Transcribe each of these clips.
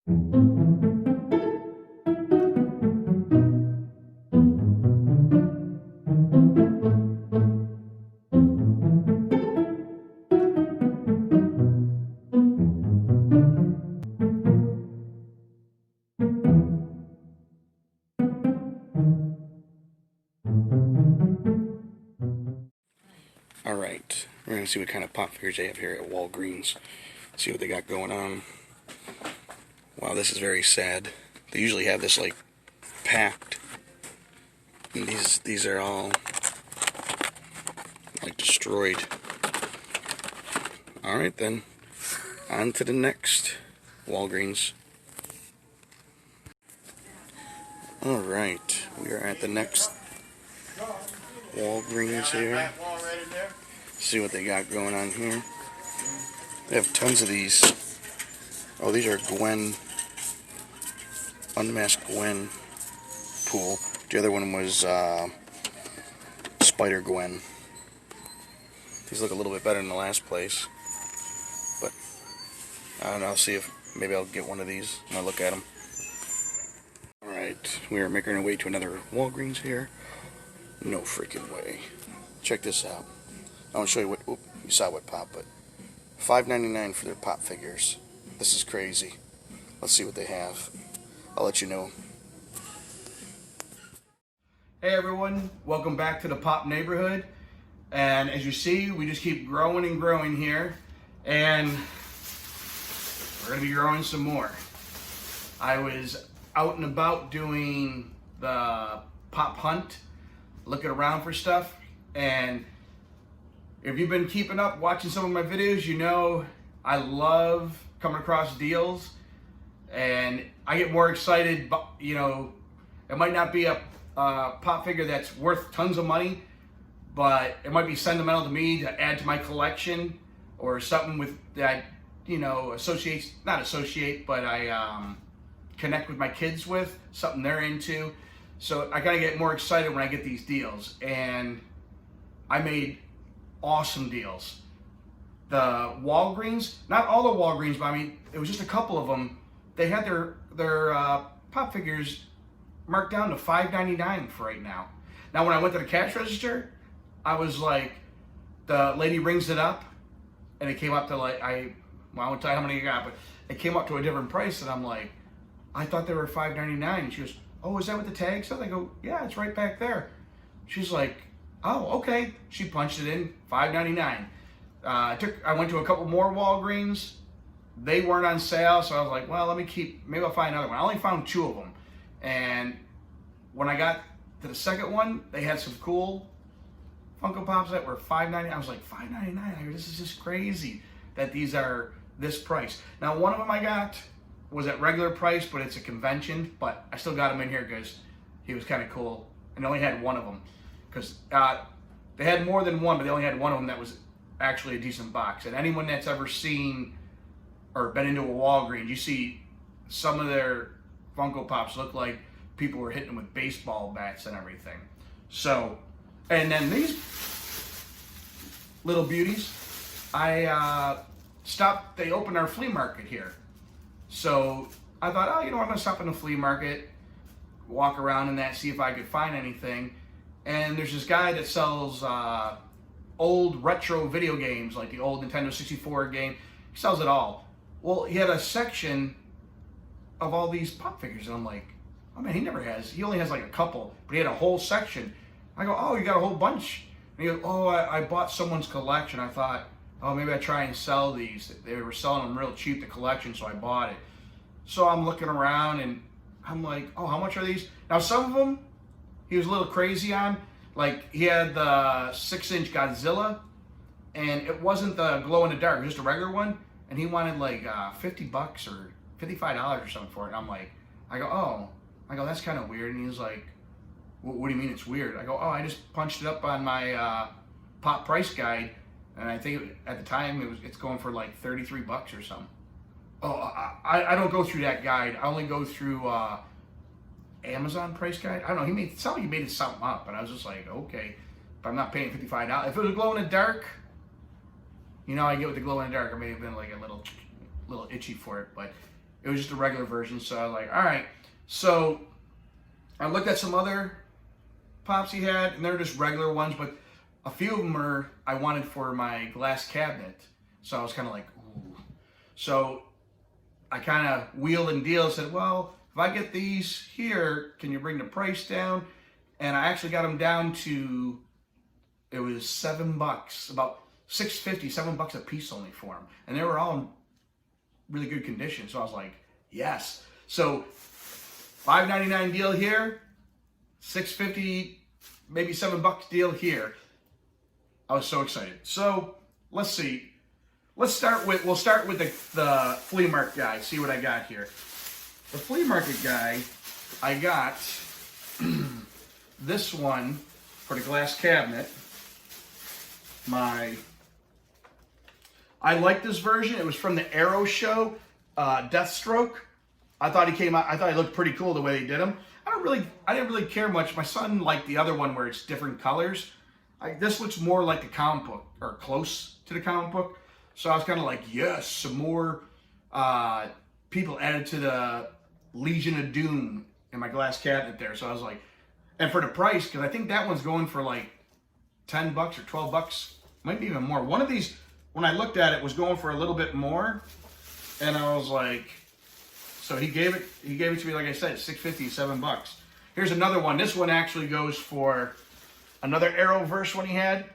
Alright, we're going to see what kind of pop figures they have here at Walgreens. See what they got going on. Wow, this is very sad. They usually have this like packed. And these are all like destroyed. Alright then, on to the next Walgreens. Alright, we are at the next Walgreens here. See what they got going on here. They have tons of these. Oh, these are Gwen, Unmasked Gwen pool. The other one was Spider Gwen. These look a little bit better than the last place. But I don't know, I'll see if maybe I'll get one of these and I'll look at them. Alright, we are making our way to another Walgreens here. No freaking way. Check this out. I want to show you what, you saw what pop, but $5.99 for their pop figures. This is crazy. Let's see what they have. I'll let you know. Hey everyone, welcome back to the Pop neighborhood. And as you see, we just keep growing and growing here. And we're going to be growing some more. I was out and about doing the pop hunt, looking around for stuff, and if you've been keeping up watching some of my videos, you know I love coming across deals, and I get more excited. You know, it might not be a pop figure that's worth tons of money, but it might be sentimental to me to add to my collection, or something with that, you know, but I connect with my kids with, something they're into. So I gotta get more excited when I get these deals, and I made awesome deals. The Walgreens, not all the Walgreens, but I mean, it was just a couple of them. They had their pop figures marked down to $5.99 for right now. Now, when I went to the cash register, I was like, the lady rings it up, and it came up to like, I won't tell you how many you got, but it came up to a different price, and I'm like, I thought they were $5.99. And she goes, oh, is that what the tag says? I go, yeah, it's right back there. She's like, oh, okay. She punched it in, $5.99. I went to a couple more Walgreens. They weren't on sale, so I was like, well, maybe I'll find another one. I only found 2 of them. And when I got to the second one, they had some cool Funko Pops that were $5.99. I was like, $5.99? This is just crazy that these are this price. Now, one of them I got was at regular price, but it's a convention, but I still got him in here because he was kind of cool, and they only had one of them, because they had more than one, but they only had one of them that was actually a decent box. And anyone that's ever seen or been into a Walgreens, you see some of their Funko Pops look like people were hitting them with baseball bats and everything. So, and then these little beauties, they opened our flea market here. So I thought, oh, you know, I'm gonna stop in the flea market, walk around in that, see if I could find anything. And there's this guy that sells old retro video games, like the old Nintendo 64 game. He sells it all. Well, he had a section of all these pop figures, and I'm like, oh man, he only has like a couple, but he had a whole section. I go, oh, you got a whole bunch? And he goes, oh, I bought someone's collection. I thought, oh, maybe I try and sell these. They were selling them real cheap, the collection, so I bought it. So I'm looking around, and I'm like, oh, how much are these? Now, some of them, he was a little crazy on. Like, he had the 6-inch Godzilla, and it wasn't the glow-in-the-dark, it was just a regular one, and he wanted like $50 or $55 or something for it. And I'm like, that's kind of weird. And he was like, what do you mean it's weird? I go, oh, I just punched it up on my pop price guide, and I think at the time it's going for like $33 or something. Oh, I don't go through that guide. I only go through Amazon price guide. I don't know. He made something up, and I was just like, okay, but I'm not paying $55. If it was glow in the dark, you know, I get with the glow in the dark. I may have been like a little itchy for it, but It was just a regular version. So I was like, all right. So I looked at some other Pops he had, and they're just regular ones, but a few of them I wanted for my glass cabinet. So I was kind of like, ooh. So I kind of wheeled and dealed, said, well, if I get these here, can you bring the price down? And I actually got them down to, it was $7, about $6.50, $7 a piece only for them. And they were all in really good condition. So I was like, yes. So $5.99 deal here, $6.50, maybe $7 deal here. I was so excited. So let's see. We'll start with the Flea Market guy. See what I got here. The Flea Market guy, I got this one for the glass cabinet. I like this version. It was from the Arrow show, Deathstroke. I thought he looked pretty cool the way they did him. I didn't really care much. My son liked the other one where it's different colors. This looks more like the comic book, or close to the comic book. So I was kind of like, yes, some more people added to the Legion of Doom in my glass cabinet there. So I was like, and for the price, because I think that one's going for like $10 or $12, might be even more. One of these, when I looked at it, was going for a little bit more, and I was like, so he gave it to me, like I said, $6.50, $7. Here's another one. This one actually goes for another Arrowverse one he had,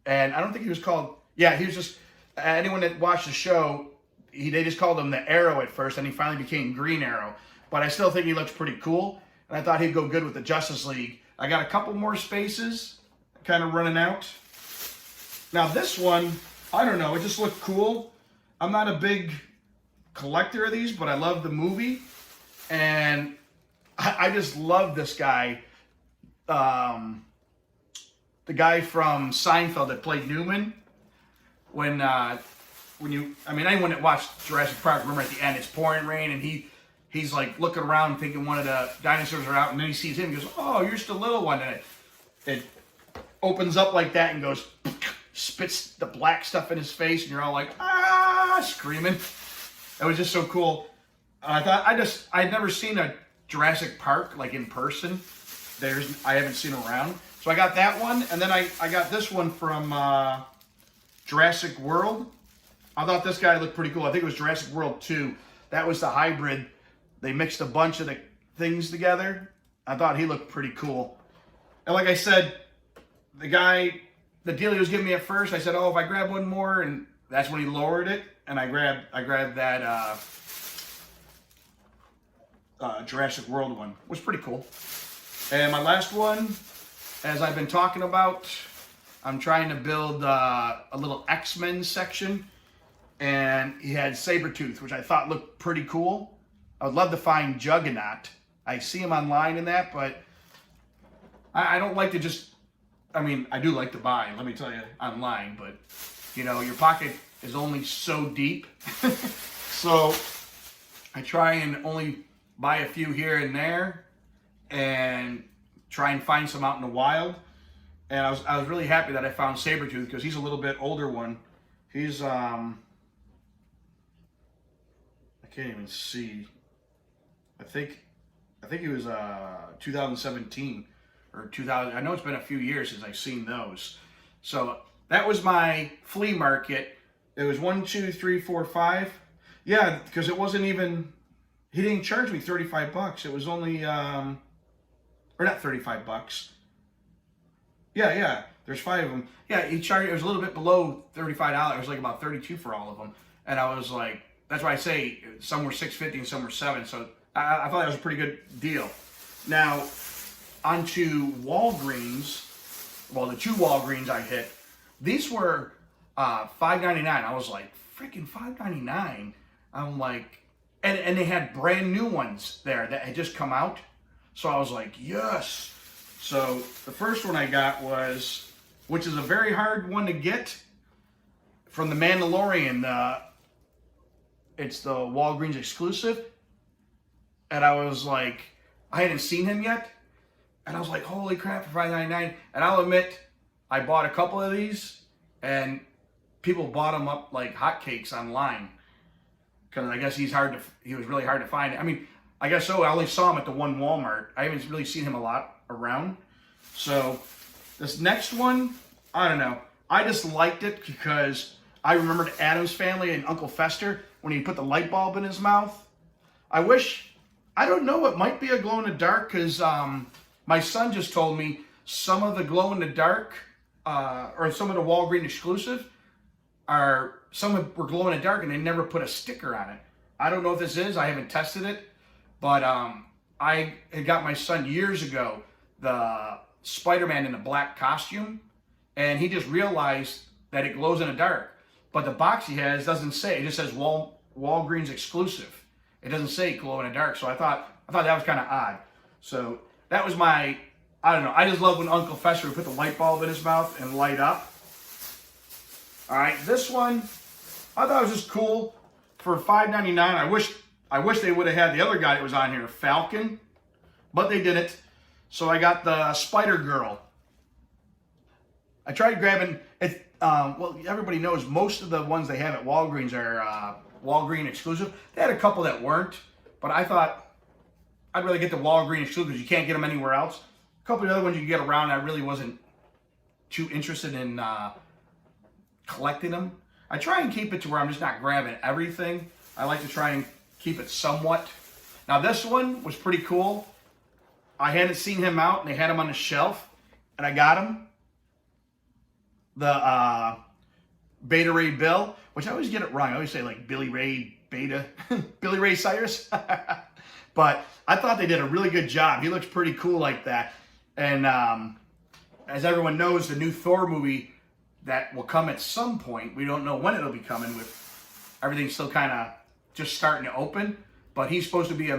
and I don't think he was called. Yeah, he was just. Anyone that watched the show, they just called him the Arrow at first, and he finally became Green Arrow. But I still think he looks pretty cool, and I thought he'd go good with the Justice League. I got a couple more spaces, kind of running out. Now this one, I don't know, it just looked cool. I'm not a big collector of these, but I love the movie, and I just love this guy. The guy from Seinfeld that played Newman. When anyone that watched Jurassic Park, remember at the end it's pouring rain, and he's like looking around thinking one of the dinosaurs are out, and then he sees him and goes, oh, you're just a little one, and it opens up like that and goes, spits the black stuff in his face, and you're all like, ah, screaming. It was just so cool. I thought I'd never seen a Jurassic Park like in person. I haven't seen around. So I got that one, and then I got this one from Jurassic World. I thought this guy looked pretty cool. I think it was Jurassic World 2. That was the hybrid. They mixed a bunch of the things together. I thought he looked pretty cool. And like I said, the deal he was giving me at first, I said, oh, if I grab one more, and that's when he lowered it, and I grabbed that Jurassic World one. It was pretty cool. And my last one, as I've been talking about, I'm trying to build a little X-Men section, and he had Sabretooth, which I thought looked pretty cool. I would love to find Juggernaut. I see him online in that, but I don't like to just, I do like to buy, let me tell you, online, but, your pocket is only so deep. So I try and only buy a few here and there, and try and find some out in the wild. And I was really happy that I found Sabretooth, because he's a little bit older one. He's, I can't even see. I think he was 2017 or 2000. I know it's been a few years since I've seen those. So that was my Flea Market. It was 1, 2, 3, 4, 5. Yeah, because it wasn't even, he didn't charge me $35. It was only, or not $35. Yeah, there's 5 of them. Yeah, he charged, it was a little bit below $35. It was like about $32 for all of them. And I was like, that's why I say some were $6.50 and some were $7. So I thought that was a pretty good deal. Now, onto Walgreens. Well, the 2 Walgreens I hit, these were $5.99. I was like, freaking $5.99. I'm like, and they had brand new ones there that had just come out. So I was like, yes. So the first one I got was, which is a very hard one to get, from The Mandalorian. It's the Walgreens exclusive. And I was like, I hadn't seen him yet. And I was like, holy crap, for $5.99. And I'll admit, I bought a couple of these, and people bought them up like hotcakes online. because I guess he was really hard to find. I mean, I guess so. I only saw him at the one Walmart. I haven't really seen him a lot around. So this next one, I don't know. I just liked it because I remembered Addams Family and Uncle Fester when he put the light bulb in his mouth. I don't know, it might be a glow-in-the-dark because my son just told me some of the glow-in-the-dark, or some of the Walgreens exclusive, some were glow-in-the-dark and they never put a sticker on it. I don't know if this is, I haven't tested it, but I had got my son years ago the Spider-Man in a black costume, and he just realized that it glows in the dark. But the box he has doesn't say, it just says Walgreens exclusive. It doesn't say glow in the dark, so I thought that was kind of odd. So that was I don't know. I just love when Uncle Fester would put the light bulb in his mouth and light up. All right, this one I thought was just cool for $5.99. I wish they would have had the other guy that was on here, Falcon, but they didn't. So I got the Spider Girl. I tried grabbing it. Well, everybody knows most of the ones they have at Walgreens are Walgreens exclusive. They had a couple that weren't, but I thought I'd rather get the Walgreens exclusive because you can't get them anywhere else. A couple of the other ones you can get around, I really wasn't too interested in collecting them. I try and keep it to where I'm just not grabbing everything. I like to try and keep it somewhat. Now this one was pretty cool. I hadn't seen him out, and they had him on the shelf, and I got him. The Beta Ray Bill, which I always get it wrong. I always say like Billy Ray Beta, Billy Ray Cyrus. But I thought they did a really good job. He looks pretty cool like that. And as everyone knows, the new Thor movie that will come at some point, we don't know when it'll be coming, with everything still kind of just starting to open. But he's supposed to be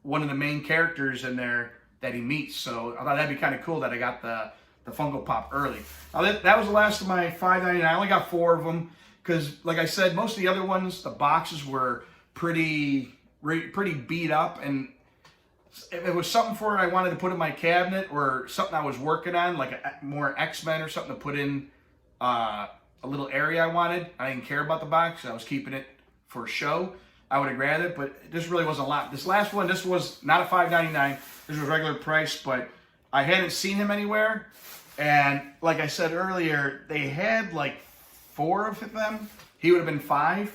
one of the main characters in there that he meets. So I thought that'd be kind of cool that I got the Funko Pop early. Now that was the last of my $5.99. I only got 4 of them because, like I said, most of the other ones, the boxes were pretty beat up, and if it was something for it I wanted to put in my cabinet or something I was working on, like more X-Men or something to put in a little area I wanted, I didn't care about the box. I was keeping it for show. I would have grabbed it, but this really wasn't a lot. This last one, this was not a $5.99. This was regular price, but I hadn't seen him anywhere. And like I said earlier, they had like 4 of them. He would have been 5.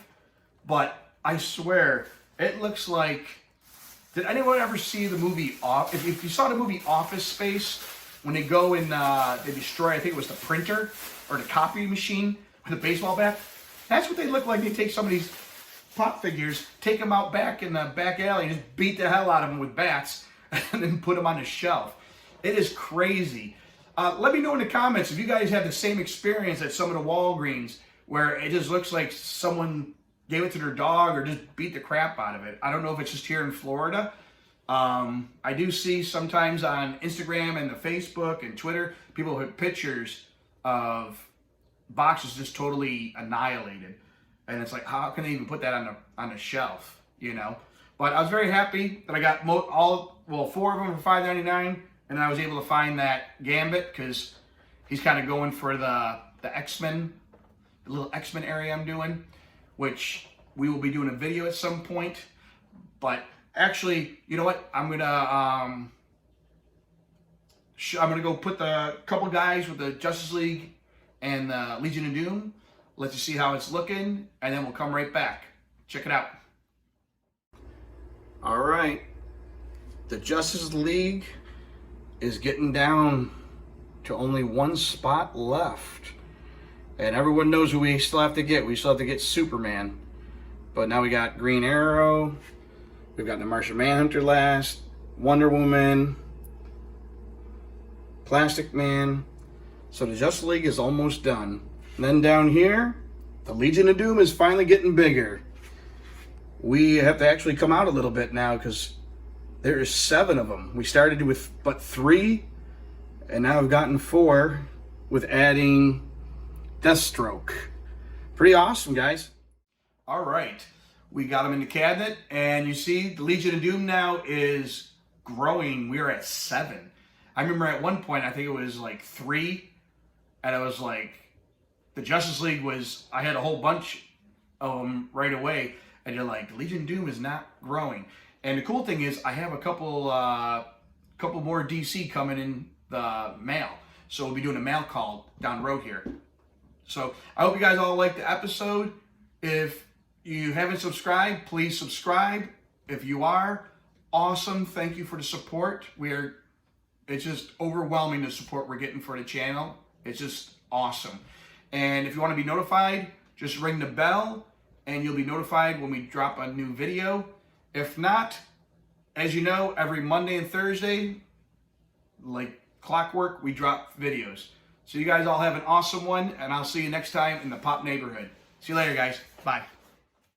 But I swear, it looks like... Did anyone ever see the movie if you saw the movie Office Space, when they go and they destroy, I think it was the printer or the copy machine with a baseball bat? That's what they look like. They take some of these pop figures, take them out back in the back alley, and just beat the hell out of them with bats, and then put them on the shelf. It is crazy. Let me know in the comments if you guys have the same experience at some of the Walgreens where it just looks like someone gave it to their dog or just beat the crap out of it. I don't know if it's just here in Florida. I do see sometimes on Instagram and the Facebook and Twitter, people put pictures of boxes just totally annihilated. And it's like, how can they even put that on the shelf, you know? But I was very happy that I got 4 of them for $5.99. And I was able to find that Gambit because he's kind of going for the X-Men, the little X-Men area I'm doing, which we will be doing a video at some point. But actually, you know what? I'm gonna go put the couple guys with the Justice League and the Legion of Doom. Let you see how it's looking, and then we'll come right back. Check it out. All right, the Justice League is getting down to only 1 spot left. And everyone knows who we still have to get. We still have to get Superman. But now we got Green Arrow. We've got the Martian Manhunter last. Wonder Woman. Plastic Man. So the Justice League is almost done. And then down here, the Legion of Doom is finally getting bigger. We have to actually come out a little bit now because there is 7 of them. We started with but 3, and now we've gotten 4 with adding Deathstroke. Pretty awesome, guys. All right, we got them in the cabinet, and you see the Legion of Doom now is growing. We're at 7. I remember at one point, I think it was like 3, and I was like, the Justice League was, I had a whole bunch of them right away. and you're like, Legion Doom is not growing. And the cool thing is I have a couple more DC coming in the mail. So we'll be doing a mail call down the road here. So I hope you guys all liked the episode. If you haven't subscribed, please subscribe. If you are, awesome. Thank you for the support. It's just overwhelming the support we're getting for the channel. It's just awesome. And if you want to be notified, just ring the bell and you'll be notified when we drop a new video. If not, as you know, every Monday and Thursday, like clockwork, we drop videos. So you guys all have an awesome one, and I'll see you next time in the Pop Neighborhood. See you later, guys. Bye.